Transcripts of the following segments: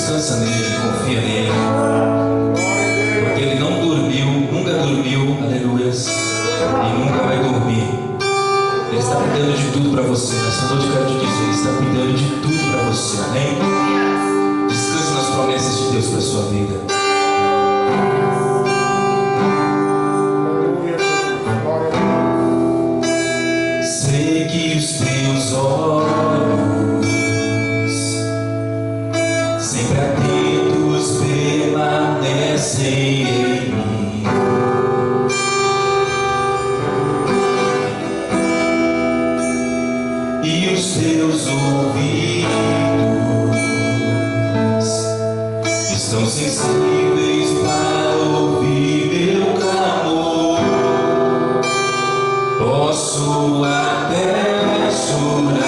descansa nele, confia nele, porque ele não dormiu, nunca dormiu, aleluias, e nunca vai dormir. Ele está cuidando de tudo para você. Nessa noite eu quero te dizer, ele está cuidando de tudo para você, amém? Descanse nas promessas de Deus para a sua vida. Sei que os teus olhos, sempre atentos, permanecem em mim. E os teus ouvidos estão sensíveis para ouvir meu clamor. Posso até chorar,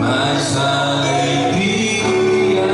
mas a alegria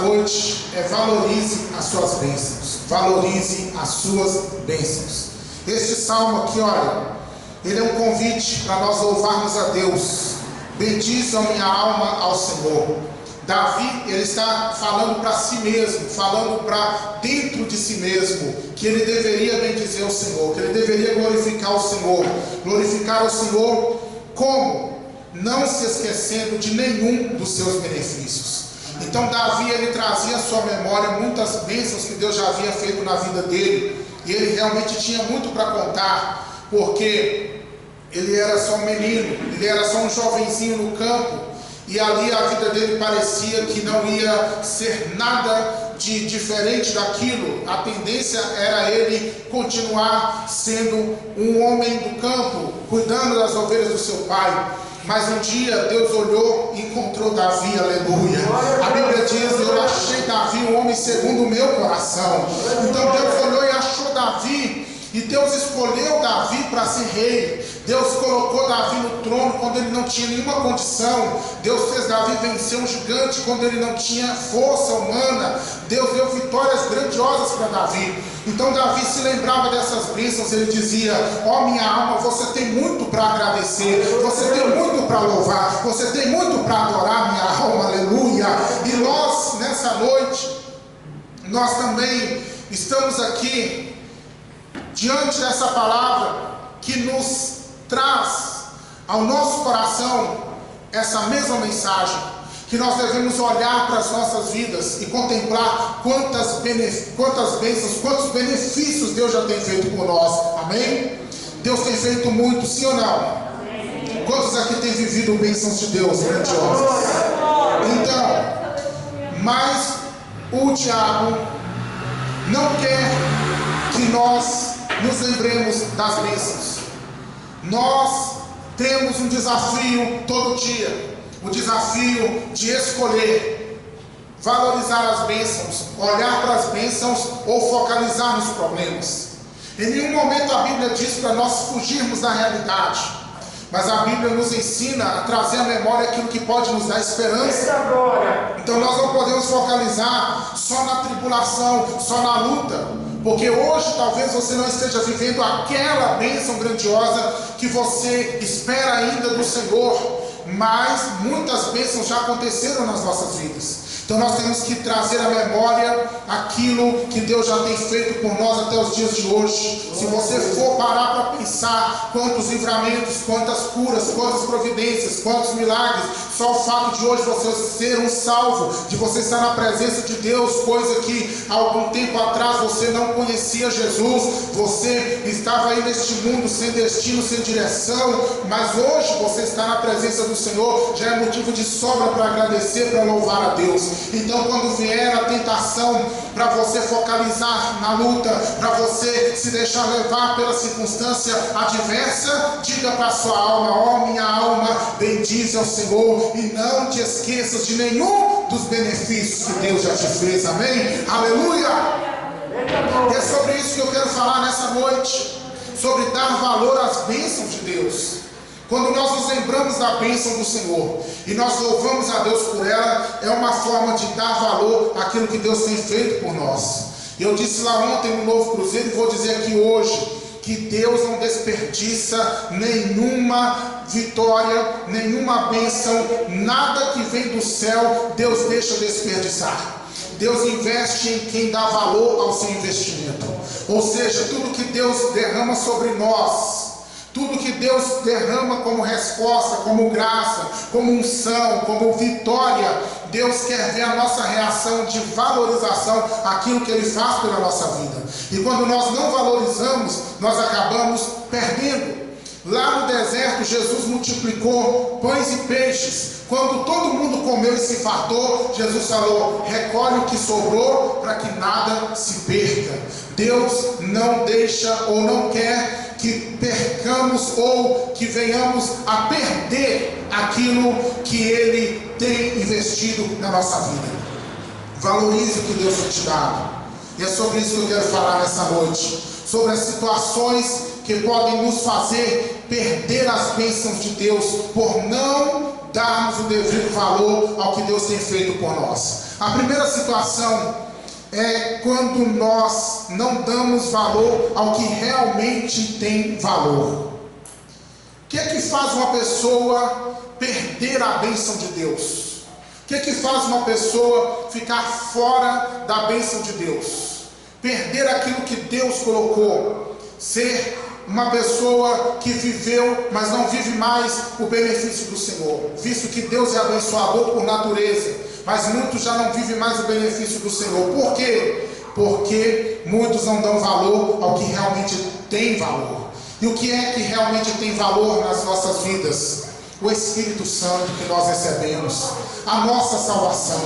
noite é valorize as suas bênçãos. Valorize as suas bênçãos. Este salmo aqui, olha, ele é um convite para nós louvarmos a Deus. Bendize a minha alma ao Senhor. Davi, ele está falando para si mesmo, falando para dentro de si mesmo, que ele deveria bendizer o Senhor, que ele deveria glorificar o Senhor. Glorificar o Senhor como? Não se esquecendo de nenhum dos seus benefícios. Então Davi, ele trazia à sua memória muitas bênçãos que Deus já havia feito na vida dele, e ele realmente tinha muito para contar, porque ele era só um menino, ele era só um jovenzinho no campo, e ali a vida dele parecia que não ia ser nada de diferente daquilo. A tendência era ele continuar sendo um homem do campo, cuidando das ovelhas do seu pai. Mas um dia Deus olhou e encontrou Davi, aleluia. A Bíblia diz: eu achei Davi um homem segundo o meu coração. Então Deus olhou e achou Davi, e Deus escolheu Davi para ser rei. Deus colocou Davi no trono quando ele não tinha nenhuma condição. Deus fez Davi vencer um gigante quando ele não tinha força humana. Deus deu vitórias grandiosas para Davi. Então Davi se lembrava dessas bênçãos. Ele dizia: ó minha alma, você tem muito para agradecer, você tem muito para louvar, você tem muito para adorar, minha alma, aleluia. E nós, nessa noite, nós também estamos aqui diante dessa palavra que nos traz ao nosso coração essa mesma mensagem, que nós devemos olhar para as nossas vidas e contemplar quantas bênçãos, quantos benefícios Deus já tem feito por nós. Amém? Deus tem feito muito, sim ou não? Quantos aqui têm vivido bênçãos de Deus grandiosas? Então, mas o diabo não quer que nós nos lembremos das bênçãos. Nós temos um desafio todo dia, o desafio de escolher valorizar as bênçãos, olhar para as bênçãos ou focalizar nos problemas. Em nenhum momento a Bíblia diz para nós fugirmos da realidade, mas a Bíblia nos ensina a trazer à memória aquilo que pode nos dar esperança. Então nós não podemos focalizar só na tribulação, só na luta, porque hoje talvez você não esteja vivendo aquela bênção grandiosa que você espera ainda do Senhor, mas muitas bênçãos já aconteceram nas nossas vidas. Então nós temos que trazer à memória aquilo que Deus já tem feito por nós até os dias de hoje. Se você for parar para pensar quantos livramentos, quantas curas, quantas providências, quantos milagres, só o fato de hoje você ser um salvo, de você estar na presença de Deus, coisa que há algum tempo atrás você não conhecia Jesus, você estava aí neste mundo sem destino, sem direção, mas hoje você está na presença do Senhor, já é motivo de sobra para agradecer, para louvar a Deus. Então quando vier a tentação para você focalizar na luta, para você se deixar levar pela circunstância adversa, diga para a sua alma: ó minha alma, bendize ao Senhor, e não te esqueças de nenhum dos benefícios que Deus já te fez. Amém? Aleluia! E é sobre isso que eu quero falar nessa noite, sobre dar valor às bênçãos de Deus. Quando nós nos lembramos da bênção do Senhor e nós louvamos a Deus por ela, é uma forma de dar valor àquilo que Deus tem feito por nós. Eu disse lá ontem no Novo Cruzeiro e vou dizer aqui hoje, que Deus não desperdiça nenhuma vitória, nenhuma bênção, nada que vem do céu Deus deixa desperdiçar. Deus investe em quem dá valor ao seu investimento. Ou seja, tudo que Deus derrama sobre nós, tudo que Deus derrama como resposta, como graça, como unção, como vitória, Deus quer ver a nossa reação de valorização àquilo que Ele faz pela nossa vida. E quando nós não valorizamos, nós acabamos perdendo. Lá no deserto, Jesus multiplicou pães e peixes. Quando todo mundo comeu e se fartou, Jesus falou: recolhe o que sobrou para que nada se perca. Deus não deixa ou não quer que percamos ou que venhamos a perder aquilo que Ele tem investido na nossa vida. Valorize o que Deus tem te dado. E é sobre isso que eu quero falar nessa noite, sobre as situações que podem nos fazer perder as bênçãos de Deus por não darmos o devido valor ao que Deus tem feito por nós. A primeira situação é quando nós não damos valor ao que realmente tem valor. O que é que faz uma pessoa perder a bênção de Deus? O que é que faz uma pessoa ficar fora da bênção de Deus? Perder aquilo que Deus colocou. Ser uma pessoa que viveu, mas não vive mais o benefício do Senhor. Visto que Deus é abençoador por natureza, mas muitos já não vivem mais o benefício do Senhor. Por quê? Porque muitos não dão valor ao que realmente tem valor. E o que é que realmente tem valor nas nossas vidas? O Espírito Santo que nós recebemos, a nossa salvação,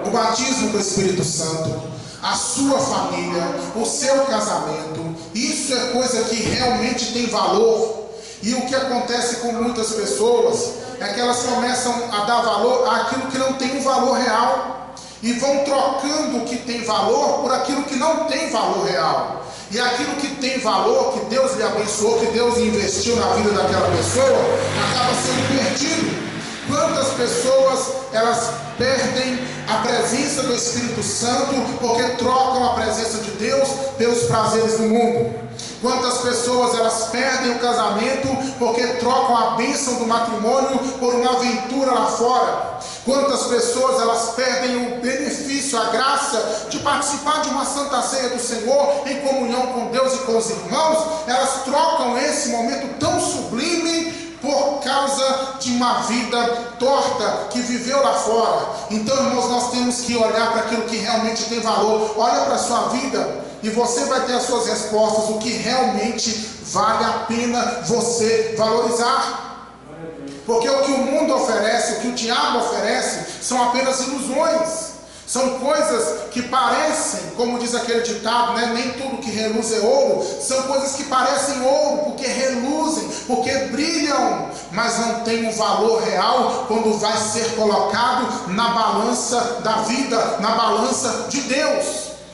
o batismo do Espírito Santo, a sua família, o seu casamento. Isso é coisa que realmente tem valor. E o que acontece com muitas pessoas é que elas começam a dar valor àquilo que não tem um valor real, e vão trocando o que tem valor por aquilo que não tem valor real. E aquilo que tem valor, que Deus lhe abençoou, que Deus investiu na vida daquela pessoa, acaba sendo perdido. Quantas pessoas elas perdem a presença do Espírito Santo porque trocam a presença de Deus pelos prazeres do mundo? Quantas pessoas elas perdem o casamento porque trocam a bênção do matrimônio por uma aventura lá fora? Quantas pessoas elas perdem o benefício, a graça de participar de uma santa ceia do Senhor em comunhão com Deus e com os irmãos? Elas trocam esse momento tão sublime por causa de uma vida torta que viveu lá fora. Então, irmãos, nós temos que olhar para aquilo que realmente tem valor. Olha para a sua vida e você vai ter as suas respostas, o que realmente vale a pena você valorizar. Porque o que o mundo oferece, o que o diabo oferece, são apenas ilusões. São coisas que parecem, como diz aquele ditado, né? Nem tudo que reluz é ouro. São coisas que parecem ouro, porque reluzem, porque brilham, mas não tem um valor real quando vai ser colocado na balança da vida, na balança de Deus.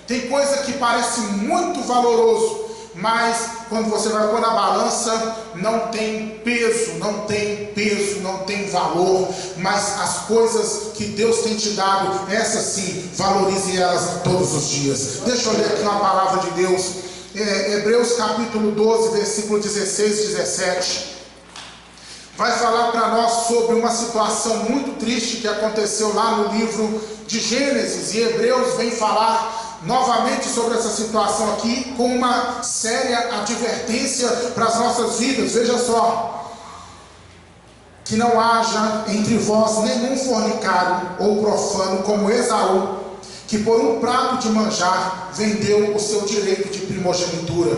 Tem coisa que parece muito valoroso, mas quando você vai pôr na balança, não tem peso, não tem valor. Mas as coisas que Deus tem te dado, essas sim, valorize elas todos os dias. Deixa eu ler aqui uma palavra de Deus, Hebreus capítulo 12, versículo 16 e 17. Vai falar para nós sobre uma situação muito triste que aconteceu lá no livro de Gênesis, e Hebreus vem falar novamente sobre essa situação aqui, com uma séria advertência para as nossas vidas. Veja só: que não haja entre vós nenhum fornicário ou profano como Esaú, que por um prato de manjar vendeu o seu direito de primogenitura.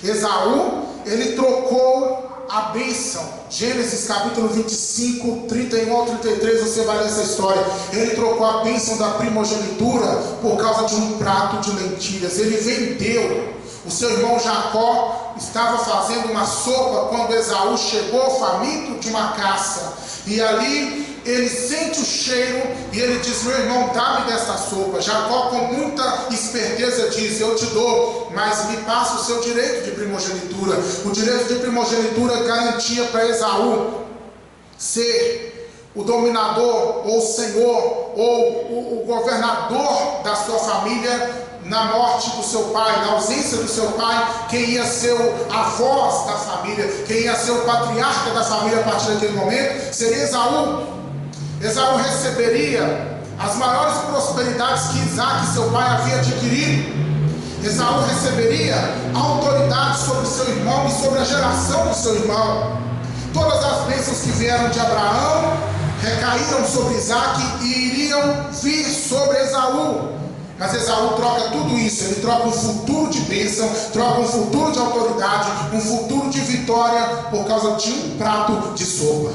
Esaú, ele trocou a bênção. Gênesis capítulo 25, 31 ao 33, você vai ler essa história. Ele trocou a bênção da primogenitura por causa de um prato de lentilhas. Ele vendeu. O seu irmão Jacó estava fazendo uma sopa quando Esaú chegou faminto de uma caça, e ali ele sente o cheiro e ele diz: meu irmão, dá-me desta sopa. Jacó, com muita esperteza, diz: eu te dou, mas me passa o seu direito de primogenitura. O direito de primogenitura garantia para Esaú ser o dominador, ou o senhor, ou o governador da sua família. Na morte do seu pai, na ausência do seu pai, quem ia ser a voz da família, quem ia ser o patriarca da família a partir daquele momento, seria Esaú. Esaú receberia as maiores prosperidades que Isaac, seu pai, havia adquirido. Esaú receberia a autoridade sobre o seu irmão e sobre a geração do seu irmão. Todas as bênçãos que vieram de Abraão recaíram sobre Isaac e iriam vir sobre Esaú. Mas Esaú troca tudo isso. Ele troca um futuro de bênção, troca um futuro de autoridade, um futuro de vitória por causa de um prato de sopa.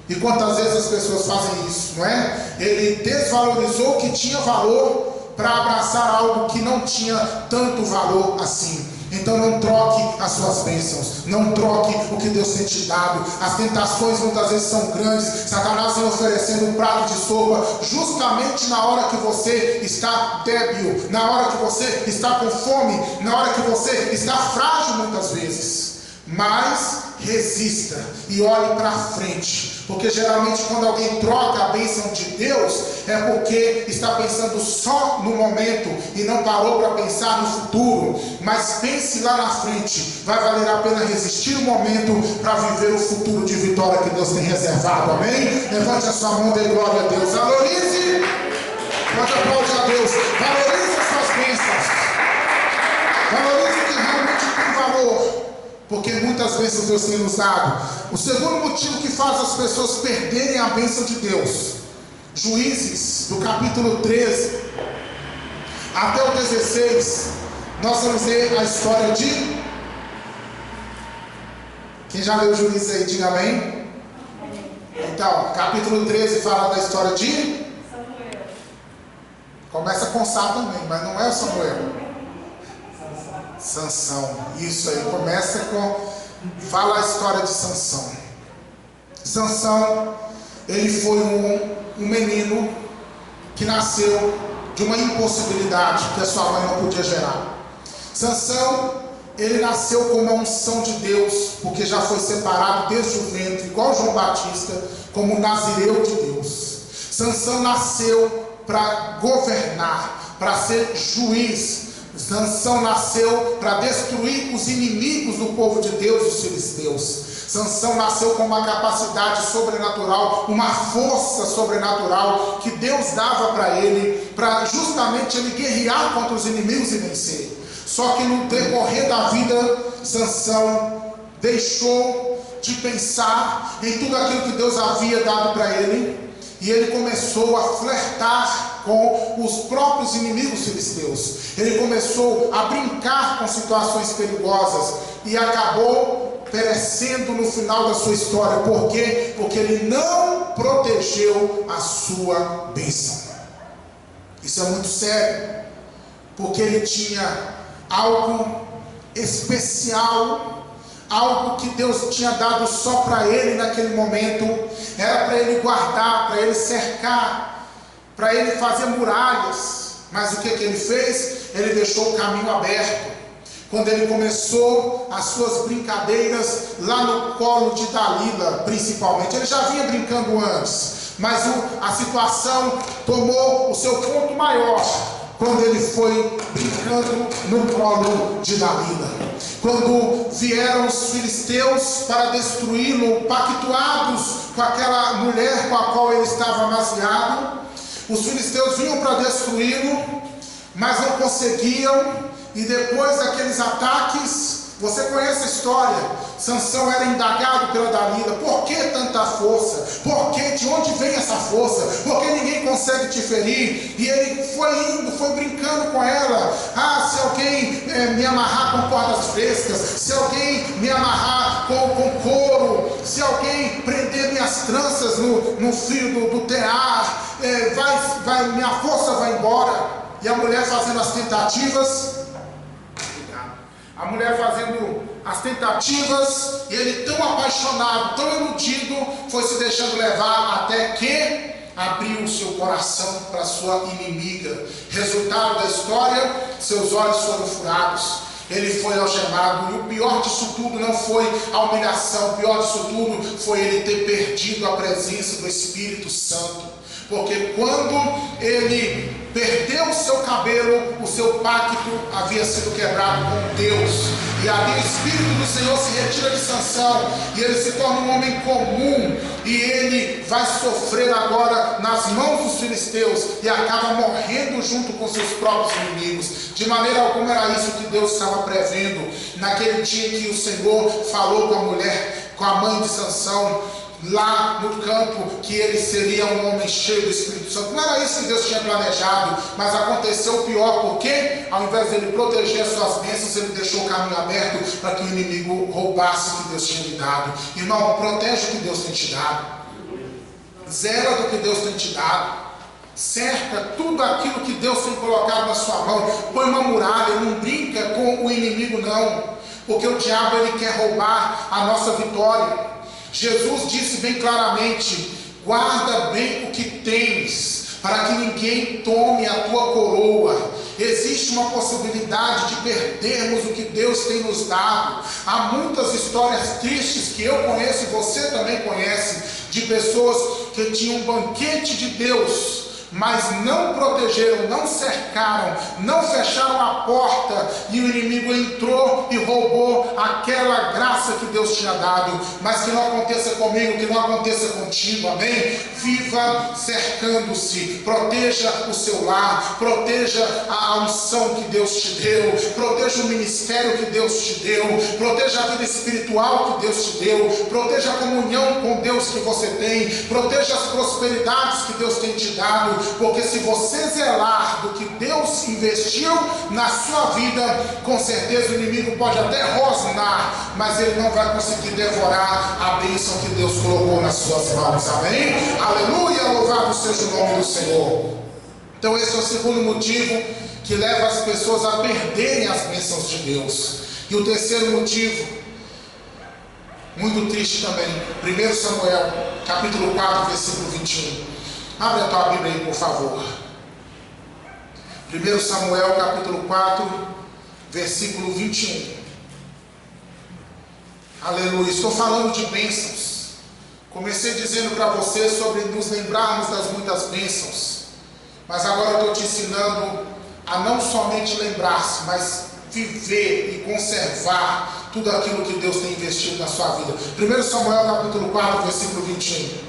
E quantas vezes as pessoas fazem isso, não é? Ele desvalorizou o que tinha valor para abraçar algo que não tinha tanto valor assim. Então não troque as suas bênçãos, não troque o que Deus tem te dado. As tentações muitas vezes são grandes. Satanás vem oferecendo um prato de sopa justamente na hora que você está débil, na hora que você está com fome, na hora que você está frágil muitas vezes. Mas resista e olhe para frente, porque geralmente quando alguém troca a bênção de Deus é porque está pensando só no momento e não parou para pensar no futuro. Mas pense lá na frente, vai valer a pena resistir o momento para viver o futuro de vitória que Deus tem reservado. Amém? Levante a sua mão, dê glória a Deus, valorize, pode aplaudir a Deus, valorize as suas bênçãos, valorize o que realmente tem valor, porque muitas bênçãos Deus tem nos dado. O segundo motivo que faz as pessoas perderem a bênção de Deus, Juízes, do capítulo 13 até o 16, nós vamos ver a história de... Quem já leu Juízes aí, diga amém. Então, capítulo 13 fala da história de Samuel. Começa com Sá também, mas não é o Samuel. Sansão, isso aí, começa com, fala a história de Sansão. Sansão, ele foi um menino que nasceu de uma impossibilidade que a sua mãe não podia gerar. Sansão, ele nasceu com uma unção de Deus, porque já foi separado desde o ventre, igual João Batista, como nazireu de Deus. Sansão nasceu para governar, para ser juiz. Sansão nasceu para destruir os inimigos do povo de Deus, os filisteus. Sansão nasceu com uma capacidade sobrenatural, uma força sobrenatural que Deus dava para ele, para justamente ele guerrear contra os inimigos e vencer. Só que no decorrer da vida, Sansão deixou de pensar em tudo aquilo que Deus havia dado para ele, e ele começou a flertar com os próprios inimigos filisteus. Ele começou a brincar com situações perigosas e acabou perecendo no final da sua história. Por quê? Porque ele não protegeu a sua bênção. Isso é muito sério, porque ele tinha algo especial, algo que Deus tinha dado só para ele naquele momento. Era para ele guardar, para ele cercar, para ele fazer muralhas. Mas o que ele fez? Ele deixou o caminho aberto. Quando ele começou as suas brincadeiras lá no colo de Dalila, principalmente. Ele já vinha brincando antes, mas a situação tomou o seu ponto maior quando ele foi brincando no colo de Dalila. Quando vieram os filisteus para destruí-lo, pactuados com aquela mulher com a qual ele estava amaziado, os filisteus vinham para destruí-lo, mas não conseguiam. E depois daqueles ataques, você conhece a história, Sansão era indagado pela Dalila. Por que tanta força? Por que? De onde vem essa força? Por que ninguém consegue te ferir? E ele foi indo, foi brincando com ela. Se alguém me amarrar com cordas frescas, se alguém me amarrar com couro, se alguém prender minhas tranças no fio do tear, minha força vai embora. E a mulher fazendo as tentativas, e ele tão apaixonado, tão iludido, foi se deixando levar até que abriu o seu coração para a sua inimiga. Resultado da história, seus olhos foram furados, ele foi algemado. E o pior disso tudo não foi a humilhação, o pior disso tudo foi ele ter perdido a presença do Espírito Santo. Porque quando ele perdeu o seu cabelo, o seu pacto havia sido quebrado com Deus. E ali o Espírito do Senhor se retira de Sansão, e ele se torna um homem comum, e ele vai sofrer agora nas mãos dos filisteus, e acaba morrendo junto com seus próprios inimigos. De maneira alguma era isso que Deus estava prevendo. Naquele dia que o Senhor falou com a mulher, com a mãe de Sansão, lá no campo, que ele seria um homem cheio do Espírito Santo. Não era isso que Deus tinha planejado, mas aconteceu o pior, porque ao invés de ele proteger as suas bênçãos, ele deixou o caminho aberto para que o inimigo roubasse o que Deus tinha lhe dado. Irmão, protege o que Deus tem te dado, zela do que Deus tem te dado, cerca tudo aquilo que Deus tem colocado na sua mão, põe uma muralha, não brinca com o inimigo não, porque o diabo ele quer roubar a nossa vitória. Jesus disse bem claramente: guarda bem o que tens, para que ninguém tome a tua coroa. existe uma possibilidade de perdermos o que Deus tem nos dado. Há muitas histórias tristes que eu conheço e você também conhece, de pessoas que tinham um banquete de Deus, mas não protegeram, não cercaram, não fecharam a porta, e o inimigo entrou e roubou aquela graça que Deus tinha dado. Mas que não aconteça comigo, que não aconteça contigo, amém? Viva cercando-se, proteja o seu lar, proteja a unção que Deus te deu, proteja o ministério que Deus te deu, proteja a vida espiritual que Deus te deu, proteja a comunhão com Deus que você tem, proteja as prosperidades que Deus tem te dado. Porque se você zelar do que Deus investiu na sua vida, com certeza o inimigo pode até rosnar, mas ele não vai conseguir devorar a bênção que Deus colocou nas suas mãos, amém? Aleluia, louvado seja o nome do Senhor. Então esse é o segundo motivo que leva as pessoas a perderem as bênçãos de Deus. E o terceiro motivo, muito triste também, 1 Samuel, capítulo 4, versículo 21. Abre a tua Bíblia aí, por favor. 1 Samuel, capítulo 4, versículo 21. Aleluia. Estou falando de bênçãos. Comecei dizendo para você sobre nos lembrarmos das muitas bênçãos. Mas agora eu estou te ensinando a não somente lembrar-se, mas viver e conservar tudo aquilo que Deus tem investido na sua vida. 1 Samuel, capítulo 4, versículo 21.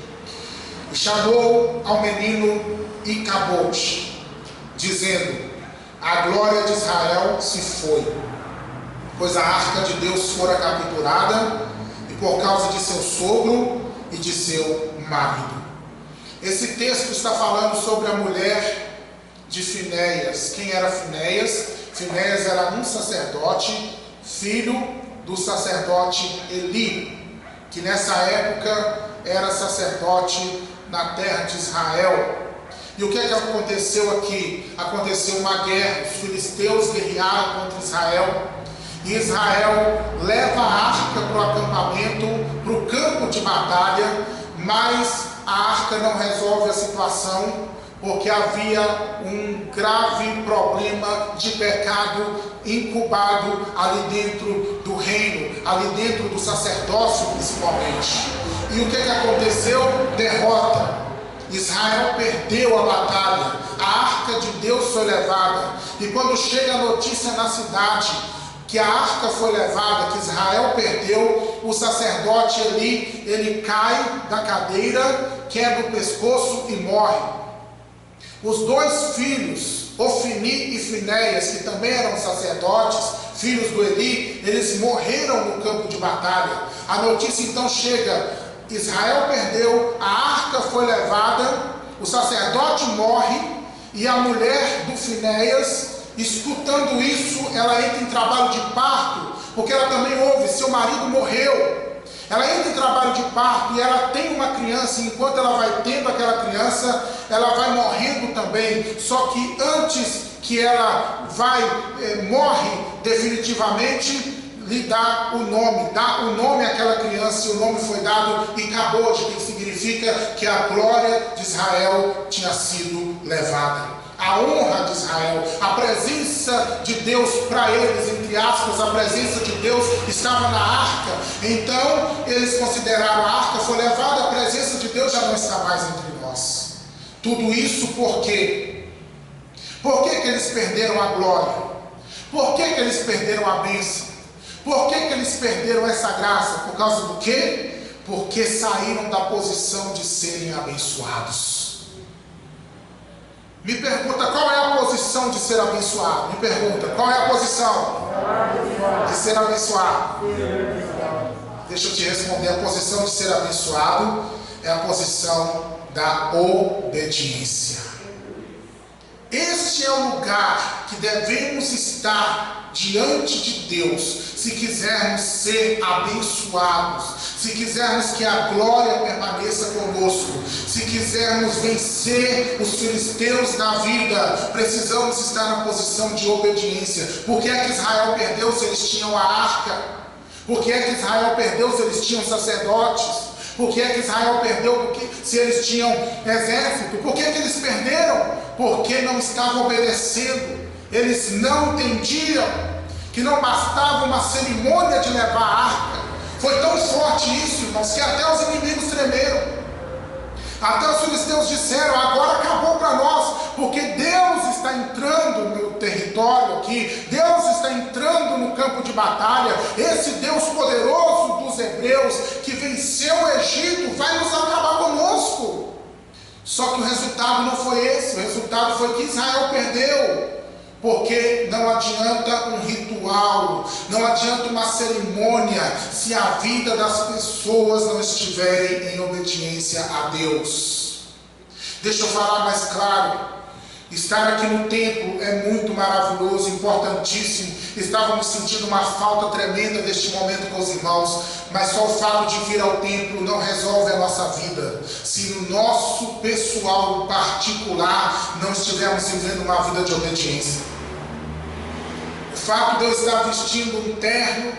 E chamou ao menino Icabote, dizendo: a glória de Israel se foi, pois a arca de Deus fora capturada, e por causa de seu sogro e de seu marido. Esse texto está falando sobre a mulher de Finéias. Quem era Finéias? Finéias era um sacerdote, filho do sacerdote Eli, que nessa época era sacerdote na terra de Israel. E o que é que aconteceu aqui? Aconteceu uma guerra, os filisteus guerrearam contra Israel, e Israel leva a arca para o acampamento, para o campo de batalha, mas a arca não resolve a situação, porque havia um grave problema de pecado incubado ali dentro do reino, ali dentro do sacerdócio principalmente. E o que aconteceu? Derrota. Israel perdeu a batalha, a arca de Deus foi levada, e quando chega a notícia na cidade que a arca foi levada, que Israel perdeu, o sacerdote Eli, ele cai da cadeira, quebra o pescoço e morre. Os dois filhos, Ofni e Finéias, que também eram sacerdotes, filhos do Eli, eles morreram no campo de batalha. A notícia então chega: Israel perdeu, a arca foi levada, o sacerdote morre, e a mulher do Finéias, escutando isso, ela entra em trabalho de parto, porque ela também ouve, seu marido morreu. Ela entra em trabalho de parto e ela tem uma criança, e enquanto ela vai tendo aquela criança, ela vai morrendo também. Só que antes que ela morre definitivamente, lhe dá o nome àquela criança, e o nome foi dado Icabote, que significa que a glória de Israel tinha sido levada. A honra de Israel, a presença de Deus para eles, entre aspas, a presença de Deus estava na arca. Então eles consideraram: a arca foi levada, a presença de Deus já não está mais entre nós. Tudo isso por quê? Por que eles perderam a glória? Por que eles perderam a bênção? Por que eles perderam essa graça? Por causa do quê? Porque saíram da posição de serem abençoados. Me pergunta, qual é a posição de ser abençoado? Me pergunta, qual é a posição de ser abençoado? Deixa eu te responder. A posição de ser abençoado é a posição da obediência. Este é o lugar que devemos estar diante de Deus, se quisermos ser abençoados, se quisermos que a glória permaneça conosco, se quisermos vencer os filisteus na vida, precisamos estar na posição de obediência. Por que é que Israel perdeu se eles tinham a arca? Por que é que Israel perdeu se eles tinham sacerdotes? Por que é que Israel perdeu se eles tinham exército? Por que é que eles perderam? Porque não estavam obedecendo. Eles não entendiam que não bastava uma cerimônia de levar a arca. Foi tão forte isso, irmãos, que até os inimigos tremeram. Até os filisteus disseram: agora acabou para nós, porque Deus está entrando no território aqui, Deus está entrando no campo de batalha. Esse Deus poderoso dos hebreus, que venceu o Egito, vai nos acabar conosco. Só que o resultado não foi esse, o resultado foi que Israel perdeu. Porque não adianta um ritual, não adianta uma cerimônia, se a vida das pessoas não estiverem em obediência a Deus. Deixa eu falar mais claro. Estar aqui no templo é muito maravilhoso, importantíssimo. Estávamos sentindo uma falta tremenda deste momento com os irmãos, mas só o fato de vir ao templo não resolve a nossa vida, se no nosso pessoal particular não estivermos vivendo uma vida de obediência. O fato de eu estar vestindo um terno,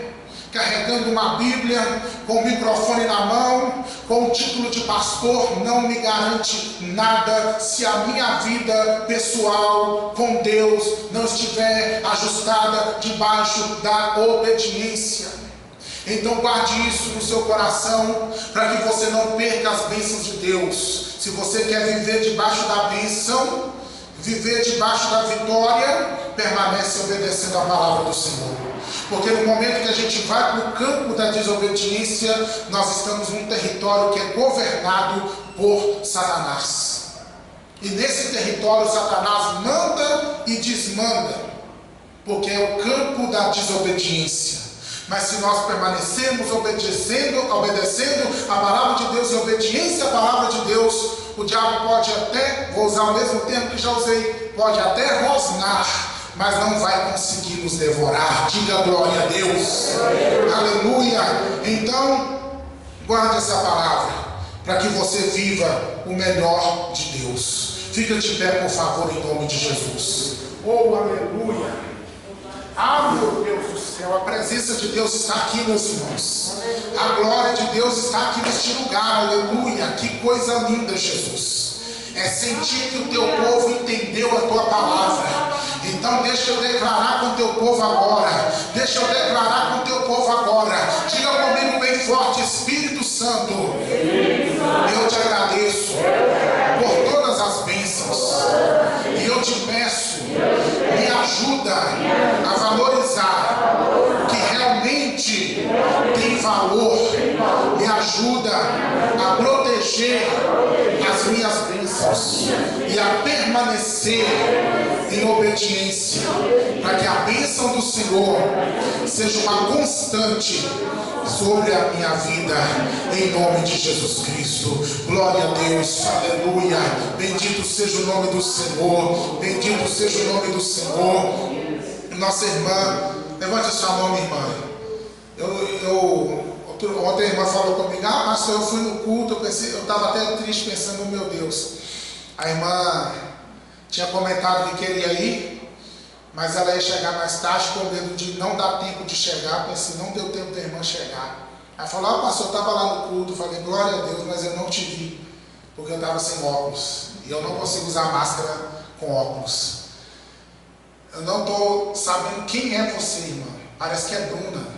carregando uma Bíblia, com o microfone na mão, com o título de pastor, não me garante nada se a minha vida pessoal com Deus não estiver ajustada debaixo da obediência. Então guarde isso no seu coração, para que você não perca as bênçãos de Deus. Se você quer viver debaixo da bênção, viver debaixo da vitória, permanece obedecendo a palavra do Senhor. Porque no momento que a gente vai para o campo da desobediência, nós estamos num território que é governado por Satanás. E nesse território Satanás manda e desmanda, porque é o campo da desobediência. Mas se nós permanecemos obedecendo a palavra de Deus, em obediência à palavra de Deus, o diabo pode até, vou usar o mesmo termo que já usei, pode até rosnar, mas não vai conseguir nos devorar. Diga glória a Deus. Aleluia. Então, guarde essa palavra, para que você viva o melhor de Deus. Fica de pé, por favor, em nome de Jesus. Oh, aleluia. Ah, meu Deus do céu, a presença de Deus está aqui, meus irmãos. A glória de Deus está aqui neste lugar, aleluia. Que coisa linda, Jesus. É sentir que o teu povo entendeu a tua palavra. Então deixa eu declarar com o teu povo agora. Deixa eu declarar com o teu povo agora. Diga comigo bem forte: Espírito Santo, eu te agradeço por todas as bênçãos. E eu te peço, me ajuda a valorizar o que realmente tem valor. Me ajuda a proteger as minhas bênçãos e a permanecer em obediência, para que a bênção do Senhor seja uma constante sobre a minha vida, em nome de Jesus Cristo. Glória a Deus, aleluia. Bendito seja o nome do Senhor, bendito seja o nome do Senhor. Nossa irmã, levante a sua mão, minha irmã. Ontem a irmã falou comigo: ah, pastor, eu fui no culto, eu estava até triste pensando, meu Deus. A irmã tinha comentado que queria ir, mas ela ia chegar mais tarde, com medo de não dar tempo de chegar. Pensei, não deu tempo da irmã chegar. Ela falou: ah, pastor, eu estava lá no culto. Eu falei: glória a Deus, mas eu não te vi, porque eu estava sem óculos, e eu não consigo usar máscara com óculos. Eu não estou sabendo quem é você, irmã. Parece que é Bruna.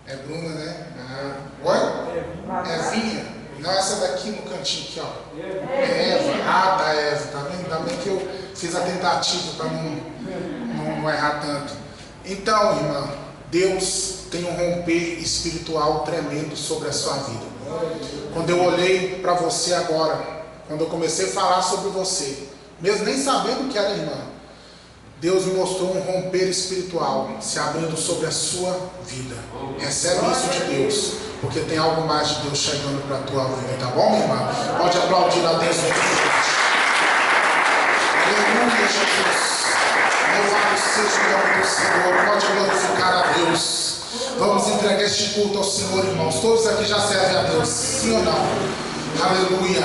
É Bruna, né? Oi? Evinha. Não, essa daqui no cantinho aqui, ó. É Eva. Ah, tá, Eva. Tá vendo? Ainda bem que eu fiz a tentativa para não errar tanto. Então, irmã, Deus tem um romper espiritual tremendo sobre a sua vida. Quando eu olhei para você agora, quando eu comecei a falar sobre você, mesmo nem sabendo que era irmã, Deus me mostrou um romper espiritual se abrindo sobre a sua vida. Recebe isso de Deus, porque tem algo mais de Deus chegando para a tua vida, tá bom, minha irmã? Pode aplaudir a Deus. Aleluia, Jesus. Louvado seja o nome do Senhor. Pode glorificar a Deus. Vamos entregar este culto ao Senhor, irmãos. Todos aqui já servem a Deus, sim ou não? Aleluia.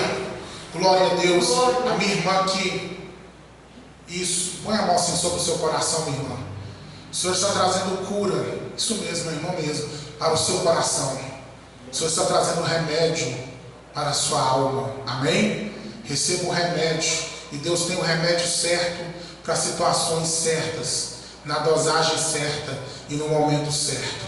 Glória a Deus. A minha irmã que... Isso, põe a mão assim sobre o seu coração, minha irmã. O Senhor está trazendo cura, isso mesmo, irmão mesmo, para o seu coração. O Senhor está trazendo remédio para a sua alma, amém? Receba o remédio E Deus tem o remédio certo para situações certas, na dosagem certa e no momento certo.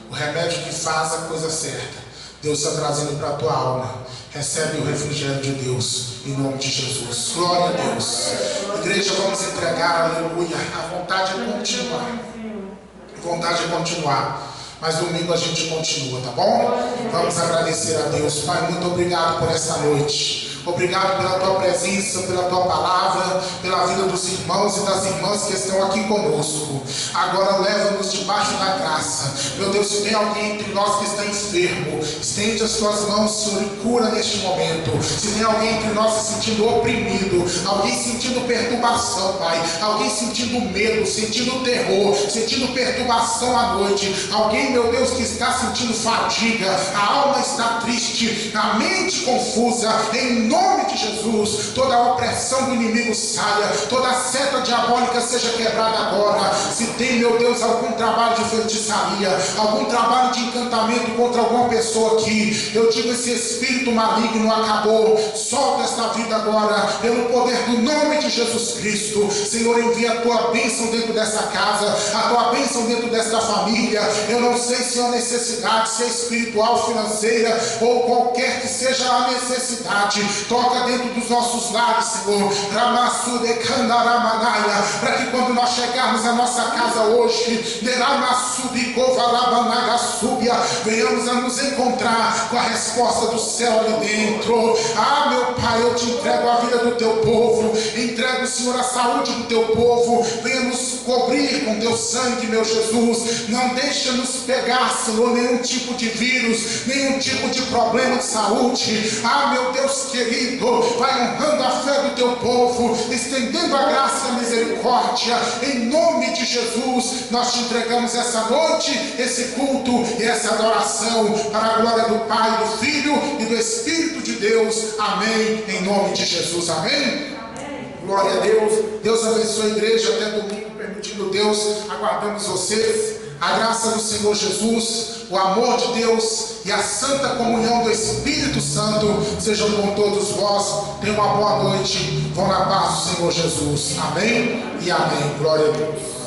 O remédio que faz a coisa certa, Deus está trazendo para a tua alma. Recebe o refrigério de Deus, em nome de Jesus. Glória a Deus. Igreja, vamos entregar, aleluia. A vontade é continuar. A vontade é continuar. Mas domingo a gente continua, tá bom? Vamos agradecer a Deus. Pai, muito obrigado por essa noite. Obrigado pela tua presença, pela tua palavra, pela vida dos irmãos e das irmãs que estão aqui conosco. Agora leva-nos debaixo da graça. Meu Deus, se tem alguém entre nós que está enfermo, estende as tuas mãos, Senhor, e cura neste momento. Se tem alguém entre nós se sentindo oprimido, alguém sentindo perturbação, Pai, alguém sentindo medo, sentindo terror, sentindo perturbação à noite, alguém, meu Deus, que está sentindo fadiga, a alma está triste, a mente confusa, em nome de Jesus, toda a opressão do inimigo saia, toda a seta diabólica seja quebrada agora. Se tem, meu Deus, algum trabalho de feitiçaria, algum trabalho de encantamento contra alguma pessoa aqui, eu digo, esse espírito maligno acabou. Solta esta vida agora, pelo poder do nome de Jesus Cristo. Senhor, envia a tua bênção dentro dessa casa, a tua bênção dentro desta família. Eu não sei se é uma necessidade, se é espiritual, financeira, ou qualquer que seja a necessidade, toca dentro dos nossos lares, Senhor, para que quando nós chegarmos à nossa casa hoje, venhamos a nos encontrar com a resposta do céu ali dentro. Ah, meu Pai, eu te entrego a vida do teu povo, entrego, Senhor, a saúde do teu povo. Venha nos cobrir com teu sangue, meu Jesus. Não deixa nos pegar, Senhor, nenhum tipo de vírus, nenhum tipo de problema de saúde. Ah, meu Deus querido, vai honrando a fé do teu povo, estendendo a graça e a misericórdia. Em nome de Jesus, nós te entregamos essa noite, esse culto e essa adoração, para a glória do Pai, do Filho e do Espírito de Deus. Amém. Em nome de Jesus. Amém. Glória a Deus. Deus abençoe a igreja até domingo, permitindo Deus. Aguardamos vocês. A graça do Senhor Jesus, o amor de Deus e a santa comunhão do Espírito Santo sejam com todos vós. Tenham uma boa noite. Vão na paz do Senhor Jesus. Amém e amém. Glória a Deus.